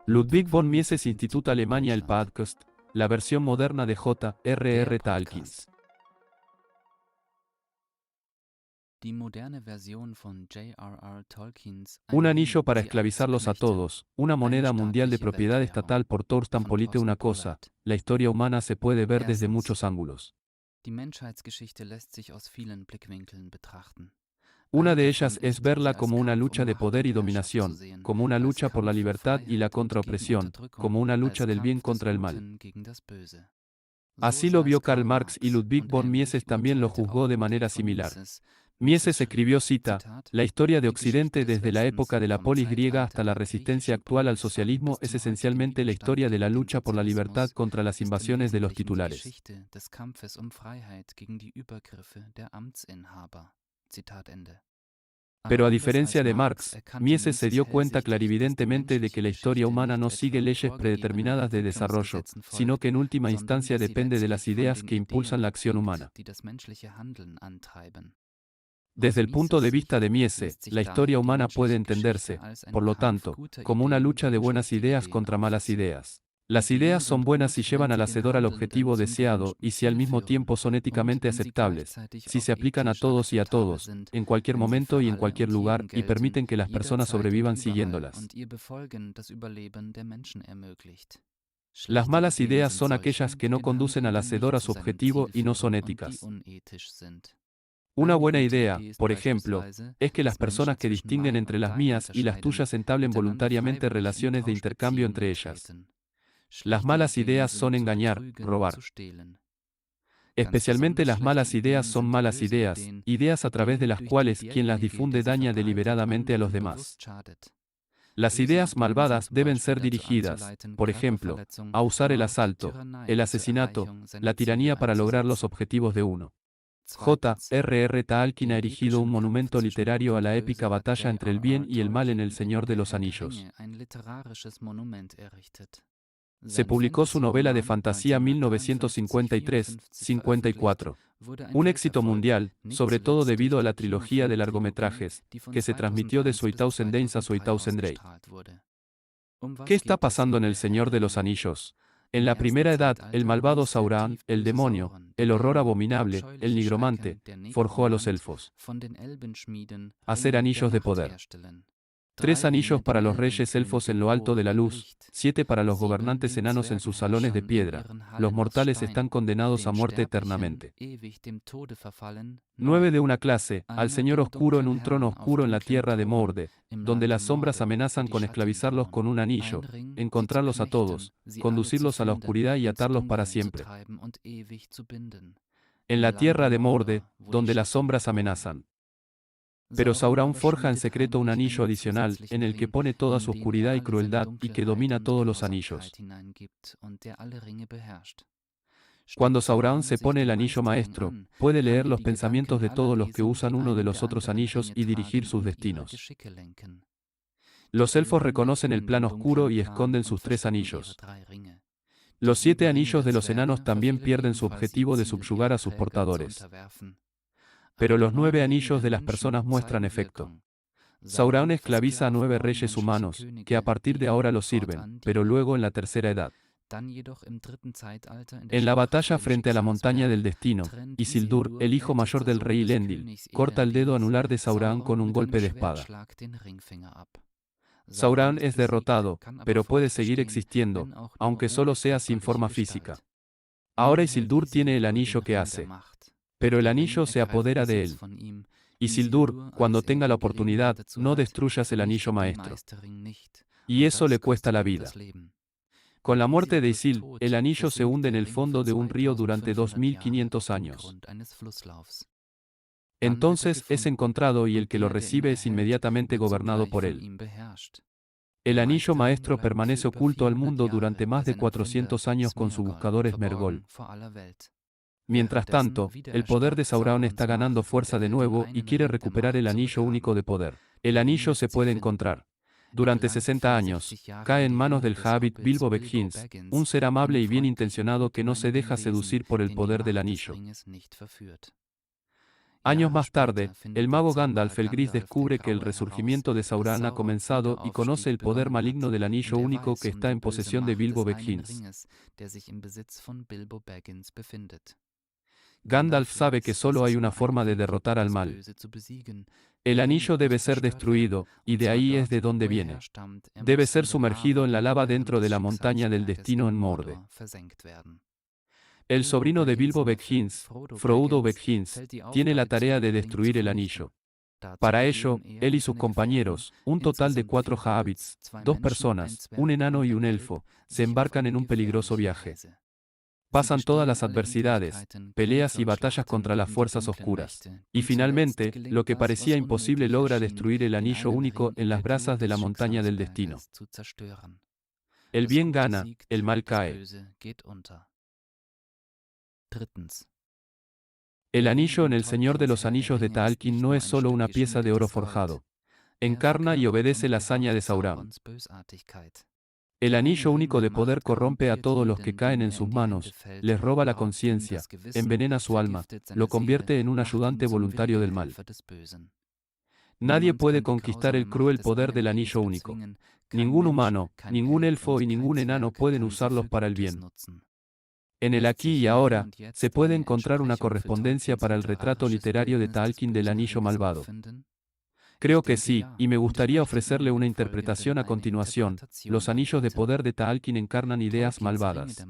Ludwig von Mises Institut Alemania el Podcast, la versión moderna de J.R.R. Tolkien. Un anillo para esclavizarlos a todos, una moneda mundial de propiedad estatal por Thorsten Polite. Una cosa, la historia humana se puede ver desde muchos ángulos. Una de ellas es verla como una lucha de poder y dominación, como una lucha por la libertad y la contraopresión, como una lucha del bien contra el mal. Así lo vio Karl Marx y Ludwig von Mises también lo juzgó de manera similar. Mises escribió, cita, «La historia de Occidente desde la época de la polis griega hasta la resistencia actual al socialismo es esencialmente la historia de la lucha por la libertad contra las invasiones de los titulares». Pero a diferencia de Marx, Mises se dio cuenta clarividentemente de que la historia humana no sigue leyes predeterminadas de desarrollo, sino que en última instancia depende de las ideas que impulsan la acción humana. Desde el punto de vista de Mises, la historia humana puede entenderse, por lo tanto, como una lucha de buenas ideas contra malas ideas. Las ideas son buenas si llevan al hacedor al objetivo deseado y si al mismo tiempo son éticamente aceptables, si se aplican a todos y a todos, en cualquier momento y en cualquier lugar, y permiten que las personas sobrevivan siguiéndolas. Las malas ideas son aquellas que no conducen al hacedor a su objetivo y no son éticas. Una buena idea, por ejemplo, es que las personas que distinguen entre las mías y las tuyas entablen voluntariamente relaciones de intercambio entre ellas. Las malas ideas son engañar, robar. Especialmente las malas ideas son malas ideas, ideas a través de las cuales quien las difunde daña deliberadamente a los demás. Las ideas malvadas deben ser dirigidas, por ejemplo, a usar el asalto, el asesinato, la tiranía para lograr los objetivos de uno. J.R.R. Tolkien ha erigido un monumento literario a la épica batalla entre el bien y el mal en El Señor de los Anillos. Se publicó su novela de fantasía 1953-54. Un éxito mundial, sobre todo debido a la trilogía de largometrajes, que se transmitió de 2000 Days a 2000 Days. ¿Qué está pasando en El Señor de los Anillos? En la primera edad, el malvado Sauron, el demonio, el horror abominable, el nigromante, forjó a los elfos. Hacer anillos de poder. 3 anillos para los reyes elfos en lo alto de la luz, 7 para los gobernantes enanos en sus salones de piedra. Los mortales están condenados a muerte eternamente. 9 de una clase, al Señor oscuro en un trono oscuro en la tierra de Mordor, donde las sombras amenazan con esclavizarlos con un anillo, encontrarlos a todos, conducirlos a la oscuridad y atarlos para siempre. En la tierra de Mordor, donde las sombras amenazan. Pero Sauron forja en secreto un anillo adicional, en el que pone toda su oscuridad y crueldad, y que domina todos los anillos. Cuando Sauron se pone el anillo maestro, puede leer los pensamientos de todos los que usan uno de los otros anillos y dirigir sus destinos. Los elfos reconocen el plan oscuro y esconden sus 3 anillos. Los 7 anillos de los enanos también pierden su objetivo de subyugar a sus portadores. Pero los 9 anillos de las personas muestran efecto. Sauron esclaviza a 9 reyes humanos, que a partir de ahora los sirven, pero luego en la tercera edad. En la batalla frente a la montaña del destino, Isildur, el hijo mayor del rey Elendil, corta el dedo anular de Sauron con un golpe de espada. Sauron es derrotado, pero puede seguir existiendo, aunque solo sea sin forma física. Ahora Isildur tiene el anillo que hace. Pero el anillo se apodera de él. Isildur, cuando tenga la oportunidad, no destruyas el anillo maestro. Y eso le cuesta la vida. Con la muerte de Isil, el anillo se hunde en el fondo de un río durante 2500 años. Entonces es encontrado y el que lo recibe es inmediatamente gobernado por él. El anillo maestro permanece oculto al mundo durante más de 400 años con su buscador Smergol. Mientras tanto, el poder de Sauron está ganando fuerza de nuevo y quiere recuperar el anillo único de poder. El anillo se puede encontrar. Durante 60 años, cae en manos del Hobbit Bilbo Baggins, un ser amable y bien intencionado que no se deja seducir por el poder del anillo. Años más tarde, el mago Gandalf el Gris descubre que el resurgimiento de Sauron ha comenzado y conoce el poder maligno del anillo único que está en posesión de Bilbo Baggins. Gandalf sabe que solo hay una forma de derrotar al mal. El anillo debe ser destruido, y de ahí es de donde viene. Debe ser sumergido en la lava dentro de la montaña del destino en Morde. El sobrino de Bilbo Baggins, Frodo Baggins, tiene la tarea de destruir el anillo. Para ello, él y sus compañeros, un total de 4 hobbits, 2 personas, un enano y un elfo, se embarcan en un peligroso viaje. Pasan todas las adversidades, peleas y batallas contra las fuerzas oscuras. Y finalmente, lo que parecía imposible logra destruir el anillo único en las brasas de la montaña del destino. El bien gana, el mal cae. El anillo en El Señor de los Anillos de Tolkien no es solo una pieza de oro forjado. Encarna y obedece la hazaña de Sauron. El anillo único de poder corrompe a todos los que caen en sus manos, les roba la conciencia, envenena su alma, lo convierte en un ayudante voluntario del mal. Nadie puede conquistar el cruel poder del anillo único. Ningún humano, ningún elfo y ningún enano pueden usarlos para el bien. En el aquí y ahora, se puede encontrar una correspondencia para el retrato literario de Tolkien del anillo malvado. Creo que sí, y me gustaría ofrecerle una interpretación a continuación. Los anillos de poder de Tolkien encarnan ideas malvadas.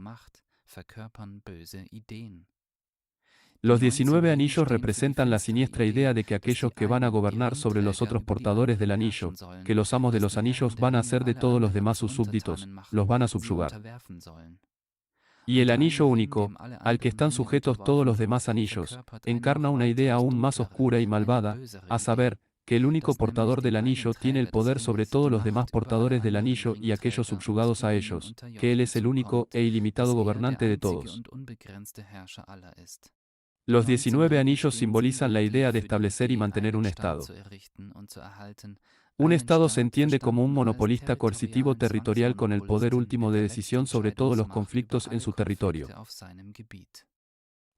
Los 19 anillos representan la siniestra idea de que aquellos que van a gobernar sobre los otros portadores del anillo, que los amos de los anillos van a hacer de todos los demás sus súbditos, los van a subyugar. Y el anillo único, al que están sujetos todos los demás anillos, encarna una idea aún más oscura y malvada, a saber, que el único portador del anillo tiene el poder sobre todos los demás portadores del anillo y aquellos subyugados a ellos, que él es el único e ilimitado gobernante de todos. Los 19 anillos simbolizan la idea de establecer y mantener un Estado. Un Estado se entiende como un monopolista coercitivo territorial con el poder último de decisión sobre todos los conflictos en su territorio.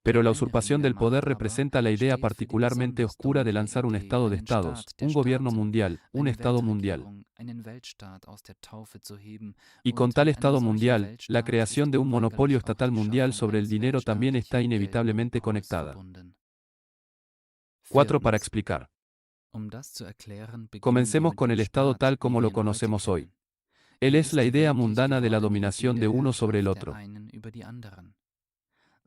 Pero la usurpación del poder representa la idea particularmente oscura de lanzar un Estado de Estados, un gobierno mundial, un Estado mundial. Y con tal Estado mundial, la creación de un monopolio estatal mundial sobre el dinero también está inevitablemente conectada. 4 para explicar. Comencemos con el Estado tal como lo conocemos hoy. Él es la idea mundana de la dominación de uno sobre el otro.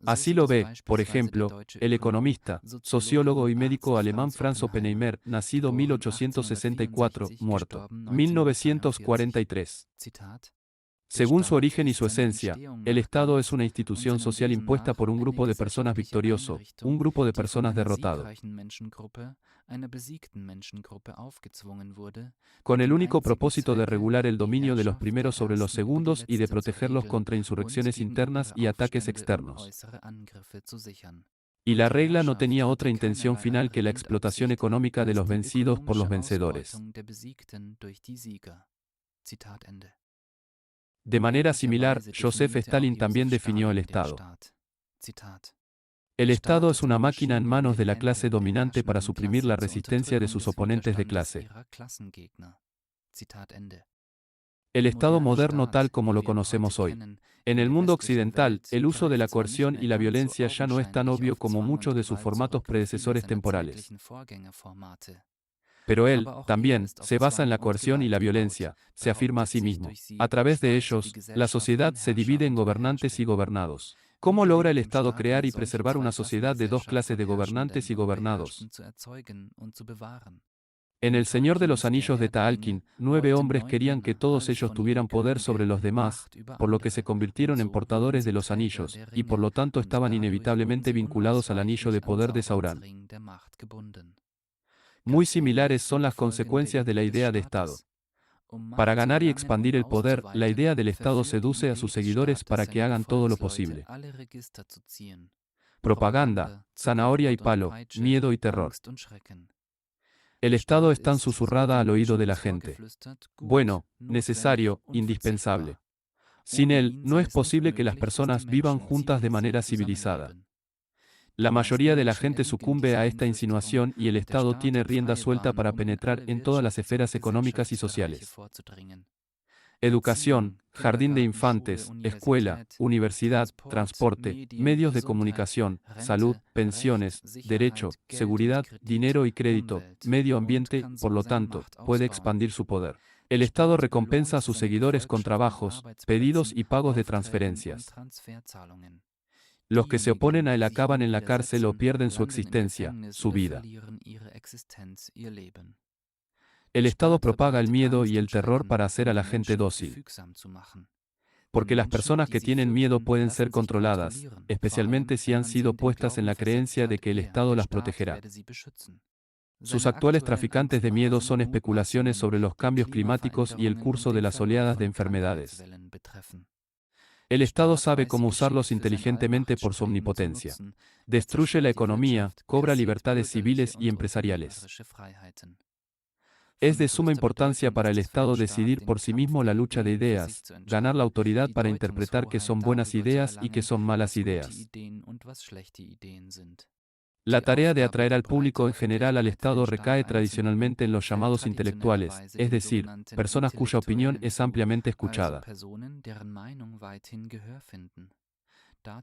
Así lo ve, por ejemplo, el economista, sociólogo y médico alemán Franz Oppenheimer, nacido 1864, muerto 1943. Según su origen y su esencia, el Estado es una institución social impuesta por un grupo de personas victorioso, un grupo de personas derrotado, con el único propósito de regular el dominio de los primeros sobre los segundos y de protegerlos contra insurrecciones internas y ataques externos. Y la regla no tenía otra intención final que la explotación económica de los vencidos por los vencedores. De manera similar, Joseph Stalin también definió el Estado. El Estado es una máquina en manos de la clase dominante para suprimir la resistencia de sus oponentes de clase. El Estado moderno tal como lo conocemos hoy. En el mundo occidental, el uso de la coerción y la violencia ya no es tan obvio como muchos de sus formatos predecesores temporales. Pero él, también, se basa en la coerción y la violencia, se afirma a sí mismo. A través de ellos, la sociedad se divide en gobernantes y gobernados. ¿Cómo logra el Estado crear y preservar una sociedad de dos clases de gobernantes y gobernados? En El Señor de los Anillos de Tolkien, 9 hombres querían que todos ellos tuvieran poder sobre los demás, por lo que se convirtieron en portadores de los anillos, y por lo tanto estaban inevitablemente vinculados al anillo de poder de Sauron. Muy similares son las consecuencias de la idea de Estado. Para ganar y expandir el poder, la idea del Estado seduce a sus seguidores para que hagan todo lo posible. Propaganda, zanahoria y palo, miedo y terror. El Estado es tan susurrada al oído de la gente. Bueno, necesario, indispensable. Sin él, no es posible que las personas vivan juntas de manera civilizada. La mayoría de la gente sucumbe a esta insinuación y el Estado tiene rienda suelta para penetrar en todas las esferas económicas y sociales. Educación, jardín de infantes, escuela, universidad, transporte, medios de comunicación, salud, pensiones, derecho, seguridad, dinero y crédito, medio ambiente, por lo tanto, puede expandir su poder. El Estado recompensa a sus seguidores con trabajos, pedidos y pagos de transferencias. Los que se oponen a él acaban en la cárcel o pierden su existencia, su vida. El Estado propaga el miedo y el terror para hacer a la gente dócil. Porque las personas que tienen miedo pueden ser controladas, especialmente si han sido puestas en la creencia de que el Estado las protegerá. Sus actuales traficantes de miedo son especulaciones sobre los cambios climáticos y el curso de las oleadas de enfermedades. El Estado sabe cómo usarlos inteligentemente por su omnipotencia. Destruye la economía, cobra libertades civiles y empresariales. Es de suma importancia para el Estado decidir por sí mismo la lucha de ideas, ganar la autoridad para interpretar qué son buenas ideas y qué son malas ideas. La tarea de atraer al público en general al Estado recae tradicionalmente en los llamados intelectuales, es decir, personas cuya opinión es ampliamente escuchada.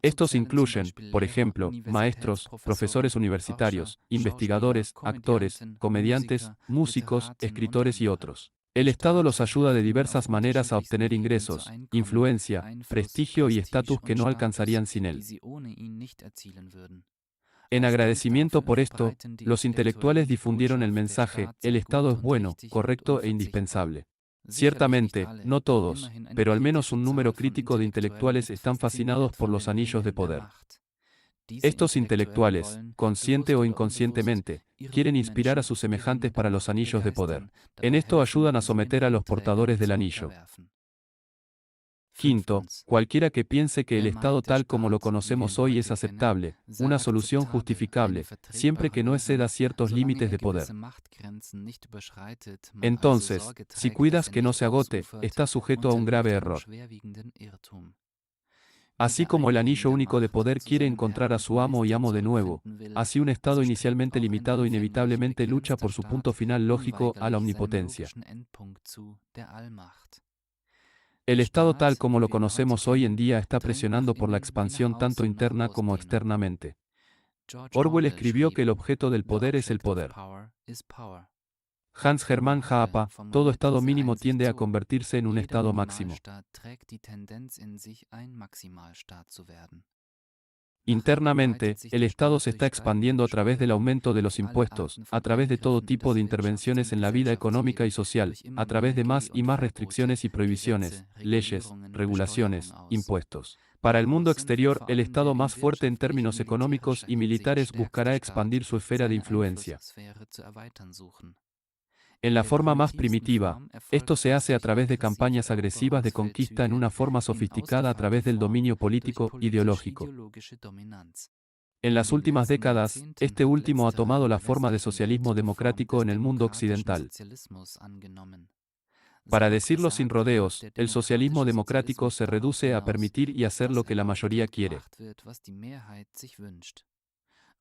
Estos incluyen, por ejemplo, maestros, profesores universitarios, investigadores, actores, comediantes, músicos, escritores y otros. El Estado los ayuda de diversas maneras a obtener ingresos, influencia, prestigio y estatus que no alcanzarían sin él. En agradecimiento por esto, los intelectuales difundieron el mensaje: el Estado es bueno, correcto e indispensable. Ciertamente, no todos, pero al menos un número crítico de intelectuales están fascinados por los anillos de poder. Estos intelectuales, consciente o inconscientemente, quieren inspirar a sus semejantes para los anillos de poder. En esto ayudan a someter a los portadores del anillo. Quinto, cualquiera que piense que el Estado tal como lo conocemos hoy es aceptable, una solución justificable, siempre que no exceda ciertos límites de poder. Entonces, si cuidas que no se agote, estás sujeto a un grave error. Así como el anillo único de poder quiere encontrar a su amo y amo de nuevo, así un Estado inicialmente limitado inevitablemente lucha por su punto final lógico a la omnipotencia. El Estado tal como lo conocemos hoy en día está presionando por la expansión tanto interna como externamente. Orwell escribió que el objeto del poder es el poder. Hans Hermann Hoppe, todo estado mínimo tiende a convertirse en un estado máximo. Internamente, el Estado se está expandiendo a través del aumento de los impuestos, a través de todo tipo de intervenciones en la vida económica y social, a través de más y más restricciones y prohibiciones, leyes, regulaciones, impuestos. Para el mundo exterior, el Estado más fuerte en términos económicos y militares buscará expandir su esfera de influencia. En la forma más primitiva, esto se hace a través de campañas agresivas de conquista en una forma sofisticada a través del dominio político, ideológico. En las últimas décadas, este último ha tomado la forma de socialismo democrático en el mundo occidental. Para decirlo sin rodeos, el socialismo democrático se reduce a permitir y hacer lo que la mayoría quiere.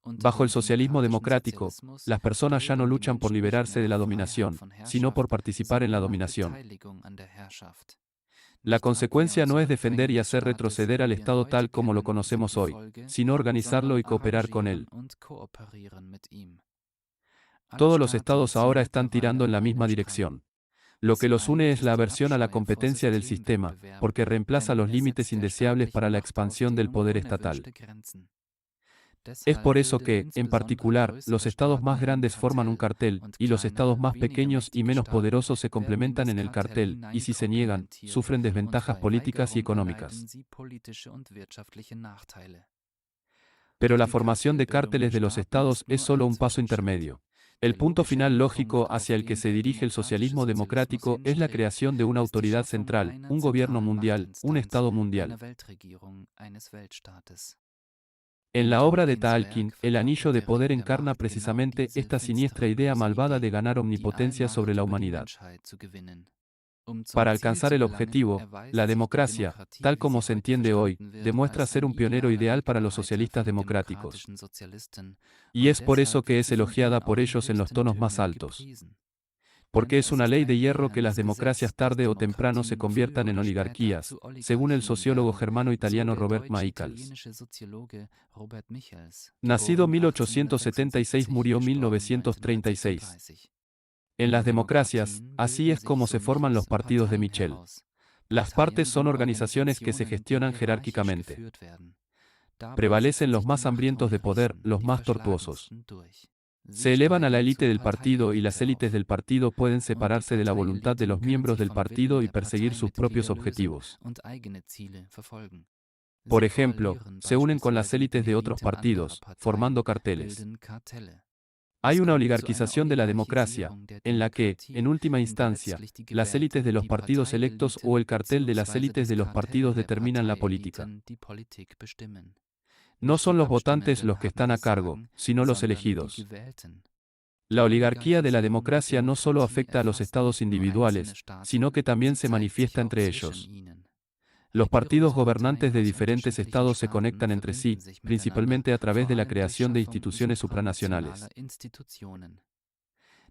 Bajo el socialismo democrático, las personas ya no luchan por liberarse de la dominación, sino por participar en la dominación. La consecuencia no es defender y hacer retroceder al Estado tal como lo conocemos hoy, sino organizarlo y cooperar con él. Todos los estados ahora están tirando en la misma dirección. Lo que los une es la aversión a la competencia del sistema, porque reemplaza los límites indeseables para la expansión del poder estatal. Es por eso que, en particular, los estados más grandes forman un cartel, y los estados más pequeños y menos poderosos se complementan en el cartel, y si se niegan, sufren desventajas políticas y económicas. Pero la formación de cárteles de los estados es solo un paso intermedio. El punto final lógico hacia el que se dirige el socialismo democrático es la creación de una autoridad central, un gobierno mundial, un Estado mundial. En la obra de Tolkien, el anillo de poder encarna precisamente esta siniestra idea malvada de ganar omnipotencia sobre la humanidad. Para alcanzar el objetivo, la democracia, tal como se entiende hoy, demuestra ser un pionero ideal para los socialistas democráticos. Y es por eso que es elogiada por ellos en los tonos más altos. Porque es una ley de hierro que las democracias tarde o temprano se conviertan en oligarquías, según el sociólogo germano-italiano Robert Michels. Nacido 1876, murió 1936. En las democracias, así es como se forman los partidos de Michel. Las partes son organizaciones que se gestionan jerárquicamente. Prevalecen los más hambrientos de poder, los más tortuosos. Se elevan a la élite del partido y las élites del partido pueden separarse de la voluntad de los miembros del partido y perseguir sus propios objetivos. Por ejemplo, se unen con las élites de otros partidos, formando carteles. Hay una oligarquización de la democracia, en la que, en última instancia, las élites de los partidos electos o el cartel de las élites de los partidos determinan la política. No son los votantes los que están a cargo, sino los elegidos. La oligarquía de la democracia no solo afecta a los estados individuales, sino que también se manifiesta entre ellos. Los partidos gobernantes de diferentes estados se conectan entre sí, principalmente a través de la creación de instituciones supranacionales.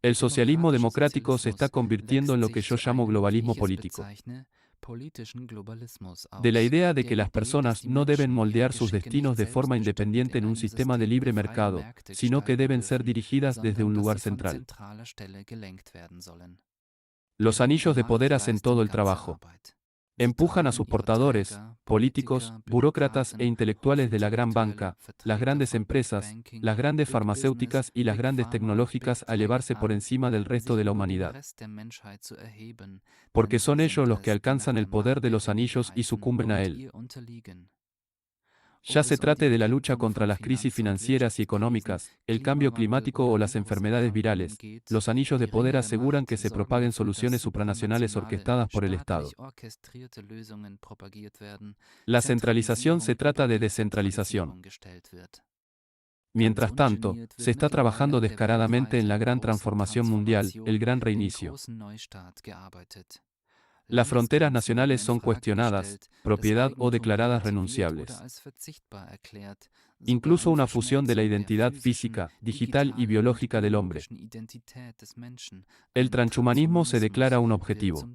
El socialismo democrático se está convirtiendo en lo que yo llamo globalismo político. De la idea de que las personas no deben moldear sus destinos de forma independiente en un sistema de libre mercado, sino que deben ser dirigidas desde un lugar central. Los anillos de poder hacen todo el trabajo. Empujan a sus portadores, políticos, burócratas e intelectuales de la gran banca, las grandes empresas, las grandes farmacéuticas y las grandes tecnológicas a elevarse por encima del resto de la humanidad. Porque son ellos los que alcanzan el poder de los anillos y sucumben a él. Ya se trate de la lucha contra las crisis financieras y económicas, el cambio climático o las enfermedades virales, los anillos de poder aseguran que se propaguen soluciones supranacionales orquestadas por el Estado. La centralización se trata de descentralización. Mientras tanto, se está trabajando descaradamente en la gran transformación mundial, el gran reinicio. Las fronteras nacionales son cuestionadas, propiedad o declaradas renunciables. Incluso una fusión de la identidad física, digital y biológica del hombre. El transhumanismo se declara un objetivo.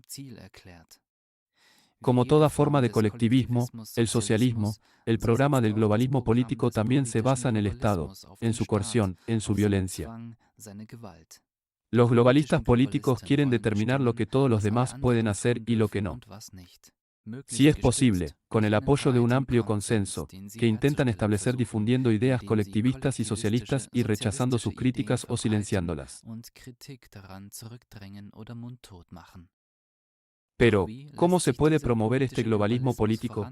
Como toda forma de colectivismo, el socialismo, el programa del globalismo político también se basa en el Estado, en su coerción, en su violencia. Los globalistas políticos quieren determinar lo que todos los demás pueden hacer y lo que no. Si es posible, con el apoyo de un amplio consenso, que intentan establecer difundiendo ideas colectivistas y socialistas y rechazando sus críticas o silenciándolas. Pero, ¿cómo se puede promover este globalismo político?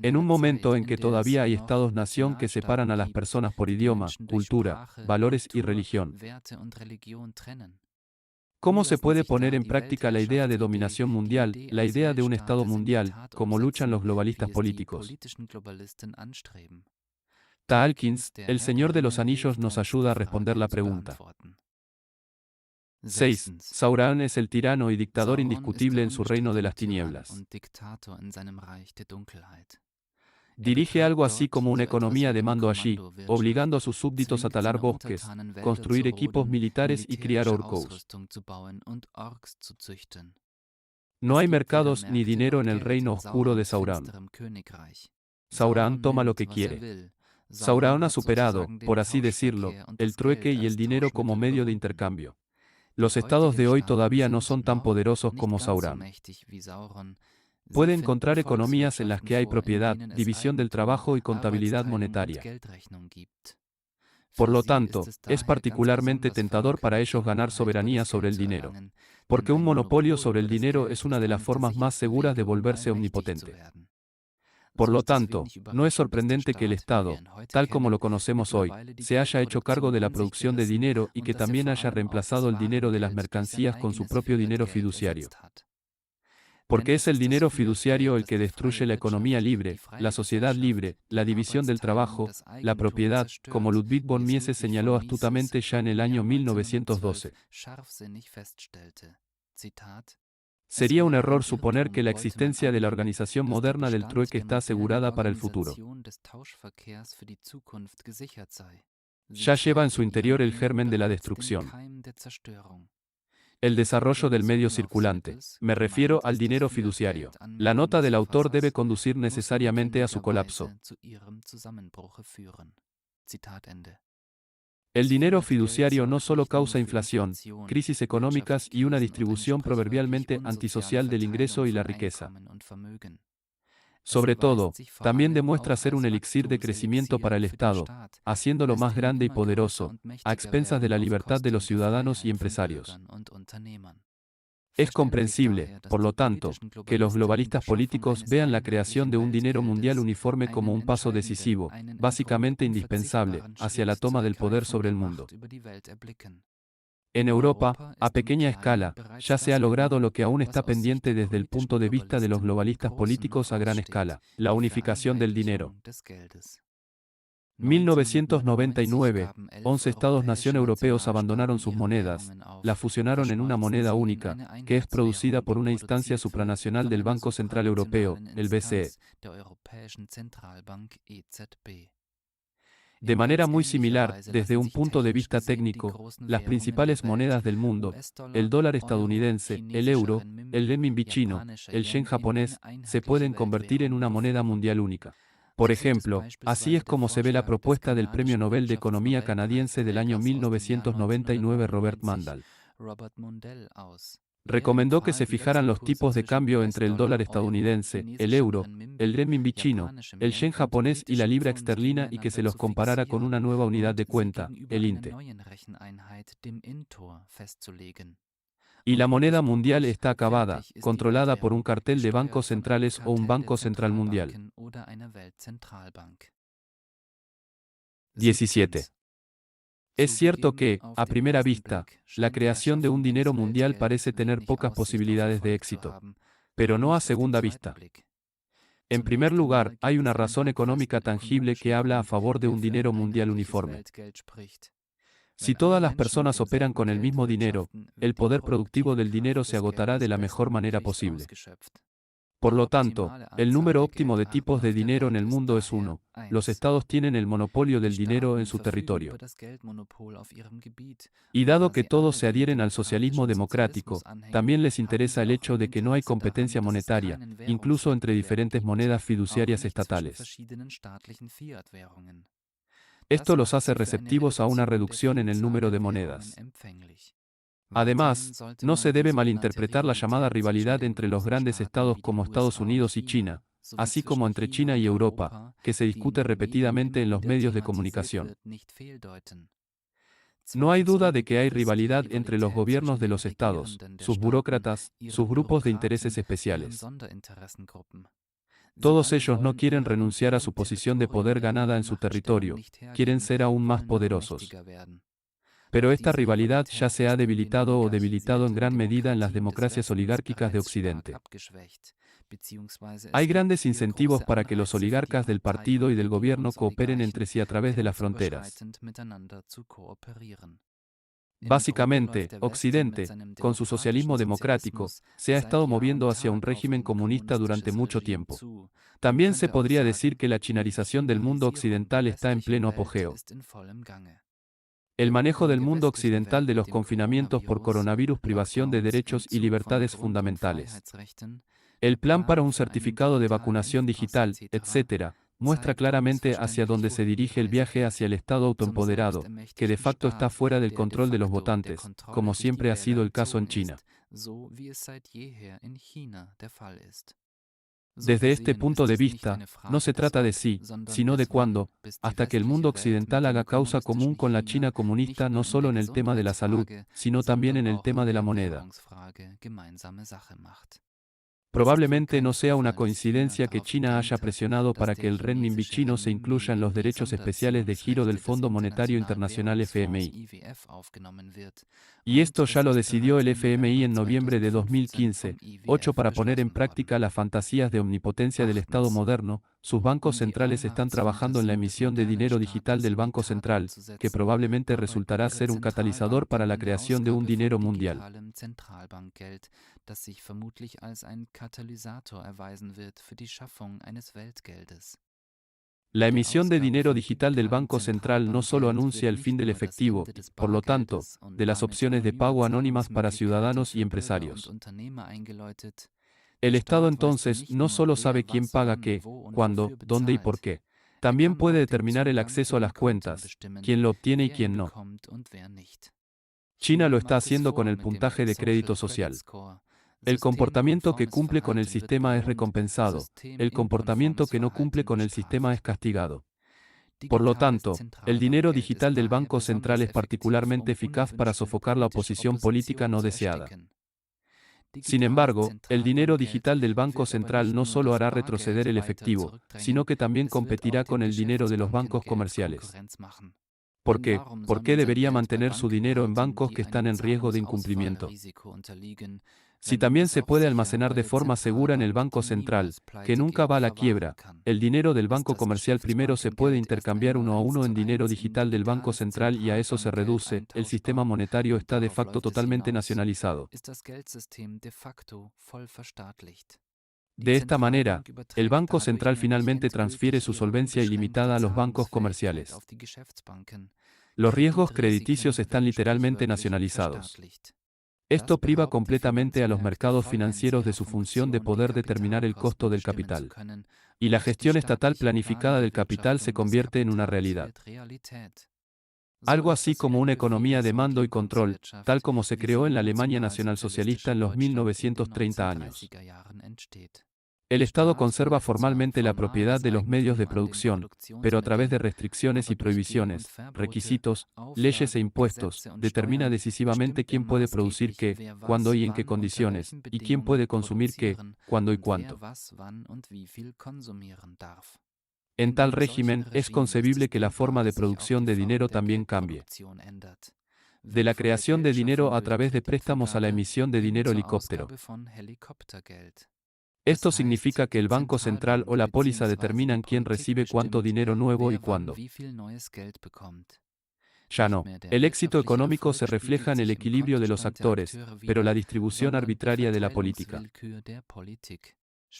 En un momento en que todavía hay estados-nación que separan a las personas por idioma, cultura, valores y religión. ¿Cómo se puede poner en práctica la idea de dominación mundial, la idea de un Estado mundial, como luchan los globalistas políticos? Tolkien, el Señor de los Anillos, nos ayuda a responder la pregunta. 6. Sauron es el tirano y dictador indiscutible en su reino de las tinieblas. Dirige algo así como una economía de mando allí, obligando a sus súbditos a talar bosques, construir equipos militares y criar orcos. No hay mercados ni dinero en el reino oscuro de Sauron. Sauron toma lo que quiere. Sauron ha superado, por así decirlo, el trueque y el dinero como medio de intercambio. Los estados de hoy todavía no son tan poderosos como Sauron. Puede encontrar economías en las que hay propiedad, división del trabajo y contabilidad monetaria. Por lo tanto, es particularmente tentador para ellos ganar soberanía sobre el dinero. Porque un monopolio sobre el dinero es una de las formas más seguras de volverse omnipotente. Por lo tanto, no es sorprendente que el Estado, tal como lo conocemos hoy, se haya hecho cargo de la producción de dinero y que también haya reemplazado el dinero de las mercancías con su propio dinero fiduciario. Porque es el dinero fiduciario el que destruye la economía libre, la sociedad libre, la división del trabajo, la propiedad, como Ludwig von Mises señaló astutamente ya en el año 1912. Sería un error suponer que la existencia de la organización moderna del trueque está asegurada para el futuro. Ya lleva en su interior el germen de la destrucción. El desarrollo del medio circulante. Me refiero al dinero fiduciario. La nota del autor debe conducir necesariamente a su colapso. El dinero fiduciario no solo causa inflación, crisis económicas y una distribución proverbialmente antisocial del ingreso y la riqueza. Sobre todo, también demuestra ser un elixir de crecimiento para el Estado, haciéndolo más grande y poderoso, a expensas de la libertad de los ciudadanos y empresarios. Es comprensible, por lo tanto, que los globalistas políticos vean la creación de un dinero mundial uniforme como un paso decisivo, básicamente indispensable, hacia la toma del poder sobre el mundo. En Europa, a pequeña escala, ya se ha logrado lo que aún está pendiente desde el punto de vista de los globalistas políticos a gran escala, la unificación del dinero. 1999, 11 Estados-nación europeos abandonaron sus monedas, las fusionaron en una moneda única, que es producida por una instancia supranacional del Banco Central Europeo, el BCE. De manera muy similar, desde un punto de vista técnico, las principales monedas del mundo, el dólar estadounidense, el euro, el renminbi chino, el yen japonés, se pueden convertir en una moneda mundial única. Por ejemplo, así es como se ve la propuesta del Premio Nobel de Economía canadiense del año 1999 Robert Mundell. Recomendó que se fijaran los tipos de cambio entre el dólar estadounidense, el euro, el renminbi chino, el yen japonés y la libra esterlina y que se los comparara con una nueva unidad de cuenta, el INTE. Y la moneda mundial está acabada, controlada por un cartel de bancos centrales o un banco central mundial. 17. Es cierto que, a primera vista, la creación de un dinero mundial parece tener pocas posibilidades de éxito, pero no a segunda vista. En primer lugar, hay una razón económica tangible que habla a favor de un dinero mundial uniforme. Si todas las personas operan con el mismo dinero, el poder productivo del dinero se agotará de la mejor manera posible. Por lo tanto, el número óptimo de tipos de dinero en el mundo es 1. Los estados tienen el monopolio del dinero en su territorio. Y dado que todos se adhieren al socialismo democrático, también les interesa el hecho de que no hay competencia monetaria, incluso entre diferentes monedas fiduciarias estatales. Esto los hace receptivos a una reducción en el número de monedas. Además, no se debe malinterpretar la llamada rivalidad entre los grandes estados como Estados Unidos y China, así como entre China y Europa, que se discute repetidamente en los medios de comunicación. No hay duda de que hay rivalidad entre los gobiernos de los estados, sus burócratas, sus grupos de intereses especiales. Todos ellos no quieren renunciar a su posición de poder ganada en su territorio, quieren ser aún más poderosos. Pero esta rivalidad ya se ha debilitado o debilitado en gran medida en las democracias oligárquicas de Occidente. Hay grandes incentivos para que los oligarcas del partido y del gobierno cooperen entre sí a través de las fronteras. Básicamente, Occidente, con su socialismo democrático, se ha estado moviendo hacia un régimen comunista durante mucho tiempo. También se podría decir que la chinarización del mundo occidental está en pleno apogeo. El manejo del mundo occidental de los confinamientos por coronavirus, privación de derechos y libertades fundamentales. El plan para un certificado de vacunación digital, etc., muestra claramente hacia dónde se dirige el viaje hacia el Estado autoempoderado, que de facto está fuera del control de los votantes, como siempre ha sido el caso en China. Desde este punto de vista, no se trata de si, sino de cuándo, hasta que el mundo occidental haga causa común con la China comunista no solo en el tema de la salud, sino también en el tema de la moneda. Probablemente no sea una coincidencia que China haya presionado para que el renminbi chino se incluya en los derechos especiales de giro del Fondo Monetario Internacional FMI. Y esto ya lo decidió el FMI en noviembre de 2015, 8 para poner en práctica las fantasías de omnipotencia del Estado moderno, sus bancos centrales están trabajando en la emisión de dinero digital del Banco Central, que probablemente resultará ser un catalizador para la creación de un dinero mundial. La emisión de dinero digital del Banco Central no solo anuncia el fin del efectivo, por lo tanto, de las opciones de pago anónimas para ciudadanos y empresarios. El Estado entonces no solo sabe quién paga qué, cuándo, dónde y por qué. También puede determinar el acceso a las cuentas, quién lo obtiene y quién no. China lo está haciendo con el puntaje de crédito social. El comportamiento que cumple con el sistema es recompensado, el comportamiento que no cumple con el sistema es castigado. Por lo tanto, el dinero digital del Banco Central es particularmente eficaz para sofocar la oposición política no deseada. Sin embargo, el dinero digital del Banco Central no solo hará retroceder el efectivo, sino que también competirá con el dinero de los bancos comerciales. ¿Por qué? ¿Por qué debería mantener su dinero en bancos que están en riesgo de incumplimiento? Si también se puede almacenar de forma segura en el Banco Central, que nunca va a la quiebra, el dinero del banco comercial primero se puede intercambiar uno a uno en dinero digital del Banco Central y a eso se reduce, el sistema monetario está de facto totalmente nacionalizado. De esta manera, el Banco Central finalmente transfiere su solvencia ilimitada a los bancos comerciales. Los riesgos crediticios están literalmente nacionalizados. Esto priva completamente a los mercados financieros de su función de poder determinar el costo del capital. Y la gestión estatal planificada del capital se convierte en una realidad. Algo así como una economía de mando y control, tal como se creó en la Alemania nacionalsocialista en los 1930 años. El Estado conserva formalmente la propiedad de los medios de producción, pero a través de restricciones y prohibiciones, requisitos, leyes e impuestos, determina decisivamente quién puede producir qué, cuándo y en qué condiciones, y quién puede consumir qué, cuándo y cuánto. En tal régimen, es concebible que la forma de producción de dinero también cambie. De la creación de dinero a través de préstamos a la emisión de dinero helicóptero. Esto significa que el Banco Central o la póliza determinan quién recibe cuánto dinero nuevo y cuándo. Ya no. El éxito económico se refleja en el equilibrio de los actores, pero la distribución arbitraria de la política.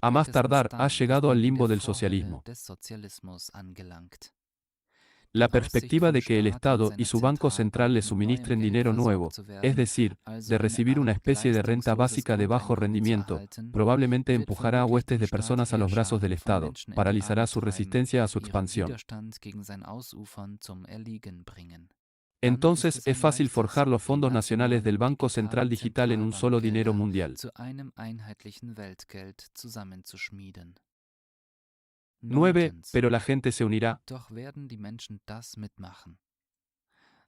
A más tardar, ha llegado al limbo del socialismo. La perspectiva de que el Estado y su Banco Central le suministren dinero nuevo, es decir, de recibir una especie de renta básica de bajo rendimiento, probablemente empujará a huestes de personas a los brazos del Estado, paralizará su resistencia a su expansión. Entonces es fácil forjar los fondos nacionales del Banco Central Digital en un solo dinero mundial. 9. Pero la gente se unirá.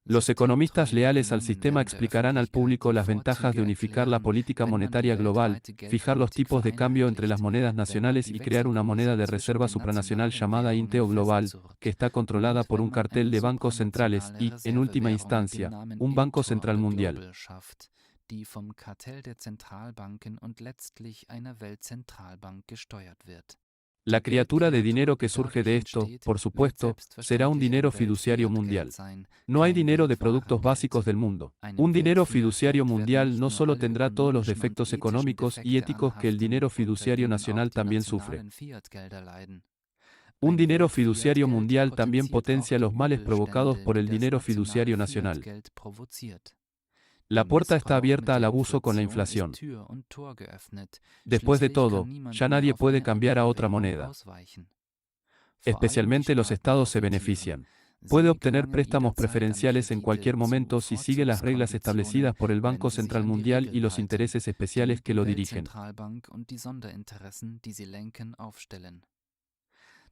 Los economistas leales al sistema explicarán al público las ventajas de unificar la política monetaria global, fijar los tipos de cambio entre las monedas nacionales y crear una moneda de reserva supranacional llamada Inteo Global, que está controlada por un cartel de bancos centrales y, en última instancia, un Banco Central Mundial. La criatura de dinero que surge de esto, por supuesto, será un dinero fiduciario mundial. No hay dinero de productos básicos del mundo. Un dinero fiduciario mundial no solo tendrá todos los defectos económicos y éticos que el dinero fiduciario nacional también sufre. Un dinero fiduciario mundial también potencia los males provocados por el dinero fiduciario nacional. La puerta está abierta al abuso con la inflación. Después de todo, ya nadie puede cambiar a otra moneda. Especialmente los estados se benefician. Puede obtener préstamos preferenciales en cualquier momento si sigue las reglas establecidas por el Banco Central Mundial y los intereses especiales que lo dirigen.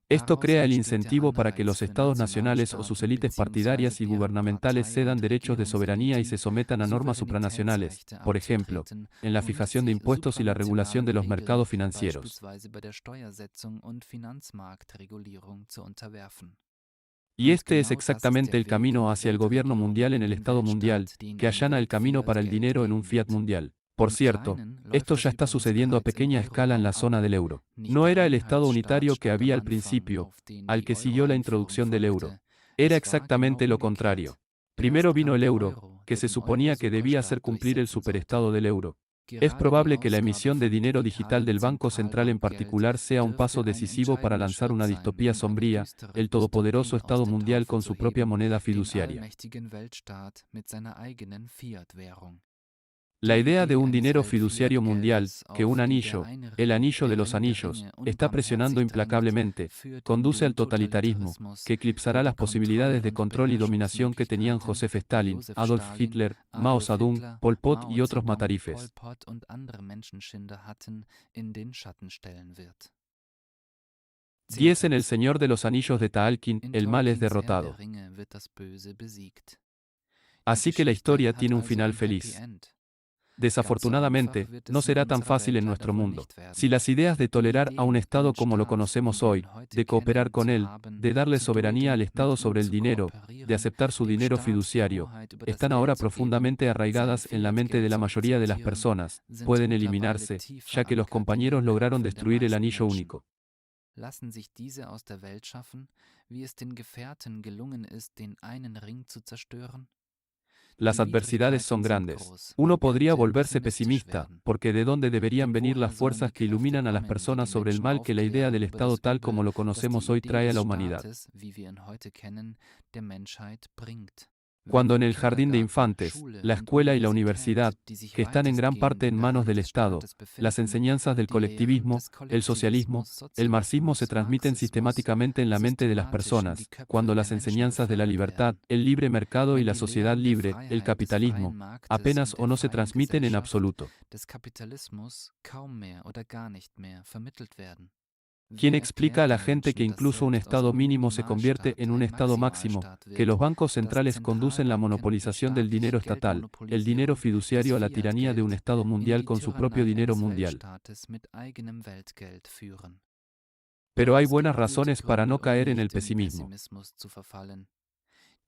Esto crea el incentivo para que los estados nacionales o sus élites partidarias y gubernamentales cedan derechos de soberanía y se sometan a normas supranacionales, por ejemplo, en la fijación de impuestos y la regulación de los mercados financieros. Y este es exactamente el camino hacia el gobierno mundial en el Estado mundial, que allana el camino para el dinero en un fiat mundial. Por cierto, esto ya está sucediendo a pequeña escala en la zona del euro. No era el Estado unitario que había al principio, al que siguió la introducción del euro. Era exactamente lo contrario. Primero vino el euro, que se suponía que debía hacer cumplir el superestado del euro. Es probable que la emisión de dinero digital del Banco Central en particular sea un paso decisivo para lanzar una distopía sombría, el todopoderoso Estado mundial con su propia moneda fiduciaria. La idea de un dinero fiduciario mundial, que un anillo, el anillo de los anillos, está presionando implacablemente, conduce al totalitarismo, que eclipsará las posibilidades de control y dominación que tenían Joseph Stalin, Adolf Hitler, Mao Zedong, Pol Pot y otros matarifes. 10 en El Señor de los Anillos de Tolkien, el mal es derrotado. Así que la historia tiene un final feliz. Desafortunadamente, no será tan fácil en nuestro mundo. Si las ideas de tolerar a un Estado como lo conocemos hoy, de cooperar con él, de darle soberanía al Estado sobre el dinero, de aceptar su dinero fiduciario, están ahora profundamente arraigadas en la mente de la mayoría de las personas, pueden eliminarse, ya que los compañeros lograron destruir el anillo único. Lassen sich diese aus der Welt schaffen, wie es den Gefährten gelungen ist, den einen Ring zu zerstören? Las adversidades son grandes. Uno podría volverse pesimista, porque ¿de dónde deberían venir las fuerzas que iluminan a las personas sobre el mal que la idea del Estado tal como lo conocemos hoy trae a la humanidad? Cuando en el jardín de infantes, la escuela y la universidad, que están en gran parte en manos del Estado, las enseñanzas del colectivismo, el socialismo, el marxismo se transmiten sistemáticamente en la mente de las personas, cuando las enseñanzas de la libertad, el libre mercado y la sociedad libre, el capitalismo, apenas o no se transmiten en absoluto. ¿Quién explica a la gente que incluso un estado mínimo se convierte en un estado máximo, que los bancos centrales conducen la monopolización del dinero estatal, el dinero fiduciario a la tiranía de un estado mundial con su propio dinero mundial? Pero hay buenas razones para no caer en el pesimismo.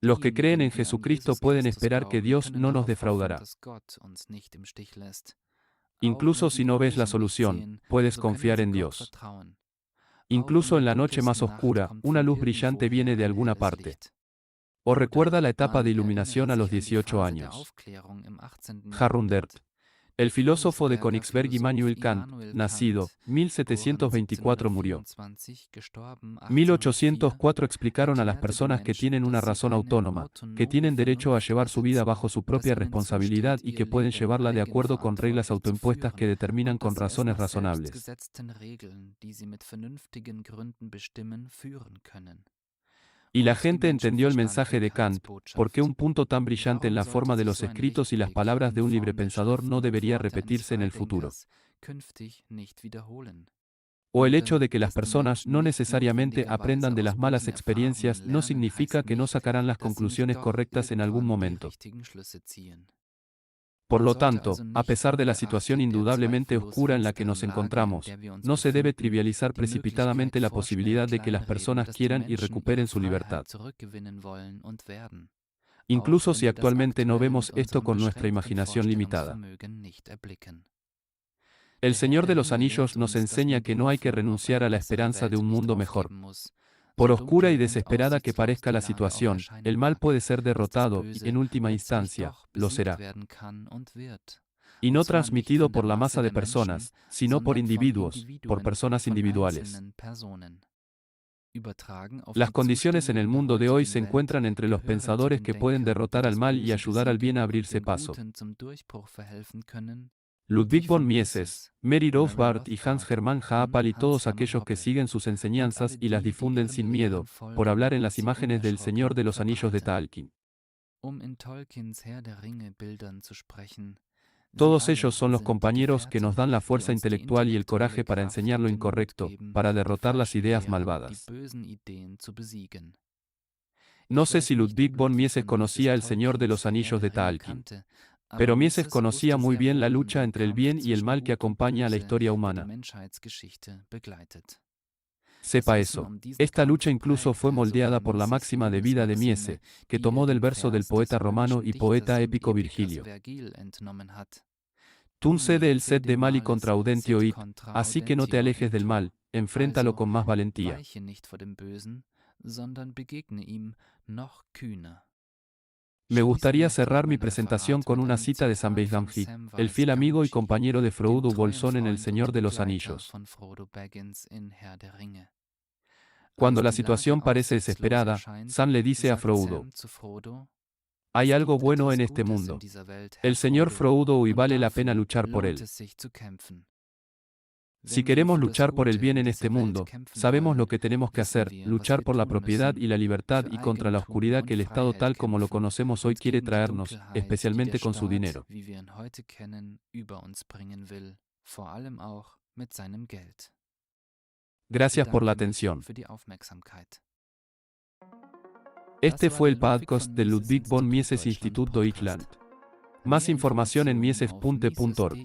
Los que creen en Jesucristo pueden esperar que Dios no nos defraudará. Incluso si no ves la solución, puedes confiar en Dios. Incluso en la noche más oscura, una luz brillante viene de alguna parte. O recuerda la etapa de iluminación a los 18 años. Harundert. El filósofo de Königsberg Immanuel Kant, nacido 1724, murió. 1804 explicaron a las personas que tienen una razón autónoma, que tienen derecho a llevar su vida bajo su propia responsabilidad y que pueden llevarla de acuerdo con reglas autoimpuestas que determinan con razones razonables. Y la gente entendió el mensaje de Kant, porque un punto tan brillante en la forma de los escritos y las palabras de un librepensador no debería repetirse en el futuro. O el hecho de que las personas no necesariamente aprendan de las malas experiencias no significa que no sacarán las conclusiones correctas en algún momento. Por lo tanto, a pesar de la situación indudablemente oscura en la que nos encontramos, no se debe trivializar precipitadamente la posibilidad de que las personas quieran y recuperen su libertad. Incluso si actualmente no vemos esto con nuestra imaginación limitada. El Señor de los Anillos nos enseña que no hay que renunciar a la esperanza de un mundo mejor. Por oscura y desesperada que parezca la situación, el mal puede ser derrotado y, en última instancia, lo será. Y no transmitido por la masa de personas, sino por individuos, por personas individuales. Las condiciones en el mundo de hoy se encuentran entre los pensadores que pueden derrotar al mal y ayudar al bien a abrirse paso. Ludwig von Mises, Mary Rothbard y Hans Hermann Haapel y todos aquellos que siguen sus enseñanzas y las difunden sin miedo, por hablar en las imágenes del Señor de los Anillos de Tolkien. Todos ellos son los compañeros que nos dan la fuerza intelectual y el coraje para enseñar lo incorrecto, para derrotar las ideas malvadas. No sé si Ludwig von Mises conocía el Señor de los Anillos de Tolkien. Pero Mises conocía muy bien la lucha entre el bien y el mal que acompaña a la historia humana. Sepa eso. Esta lucha incluso fue moldeada por la máxima de vida de Mises, que tomó del verso del poeta romano y poeta épico Virgilio. Tun cede el set de Mali contra Audentio It, así que no te alejes del mal, enfréntalo con más valentía. Weiche nicht vor dem Bösen, sondern begegne ihm noch kühner. Me gustaría cerrar mi presentación con una cita de Samwise Gamgee, el fiel amigo y compañero de Frodo Bolsón en El Señor de los Anillos. Cuando la situación parece desesperada, Sam le dice a Frodo: hay algo bueno en este mundo. El señor Frodo y vale la pena luchar por él. Si queremos luchar por el bien en este mundo, sabemos lo que tenemos que hacer, luchar por la propiedad y la libertad y contra la oscuridad que el Estado tal como lo conocemos hoy quiere traernos, especialmente con su dinero. Gracias por la atención. Este fue el podcast del Ludwig von Mises Institut Deutschland. Más información en mises.org.